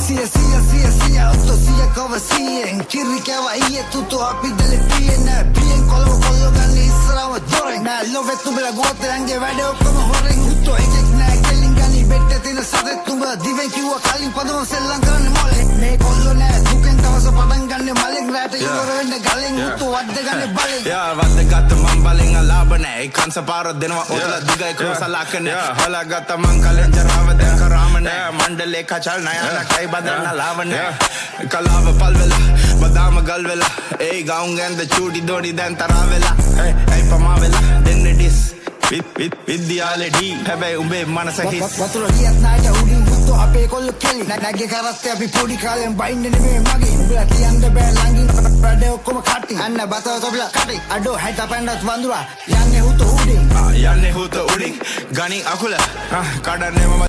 Sia otto sia kova sien Kiri keva iye tutu api dele piyen Piyen kollo ganni israwa doren Nää lovet nubela guoterange වැඩ ඔක්කොම හොරෙන් උත්තෝ එකෙක් නෑ කෙලින් ගනි බෙට්ටේ තියෙන සතෙක් නුඹ දිවෙන් කිව්වා කලින් පදම සෙල්ලම් කරන්න මොලේ මේ කොල්ලෝ නෑ දුකෙන් දවස පටන් ගන්න මලෙන් රැට ඉවර වෙන්න ගලෙන් උත්තෝ වද්ද ගන්න බලෙන් වද්ද ගත්ත මං බලෙන් අලාබ නෑ ඒ කංශ පාර දෙනවා ඔතල දිගයි ක්‍රෝසලාක නෑ හොලා ගත්ත මං කලෙන් ජරාව දැන් කරාම නෑ මණ්ඩලේ කචල් නෑ කයි බදන්න ලාව නෑ කලාව පල් වෙලා බදාම ගල් වෙලා ඒ ගවුන් ගැන්ද චූටි දොඩි දැන් තරහ වෙලා ඒ පමා වෙලා දෙන්නේ ඩිස් විද්‍යාලේ ඩී හැබැයි උඹේ මනස හිස් වතුර ගියත් නාට උඩින් උත්තෝ අපේ කොල්ලෝ කෙලි නැගේ කරත්තේ අපි පොඩි කාලෙන් බයින්න නෙමෙයි මගේ උඹලා කියන්න බෑ ළඟින් වැඩ ඔක්කොම කටි අන්න බතව තොපලා කටි අඩෝ 60 පැන්නත් වඳුරා යන්නේ උත්තෝ උඩින් යන්නේ උත්තෝ උඩින් ගණි අකුල කඩන්නේ මම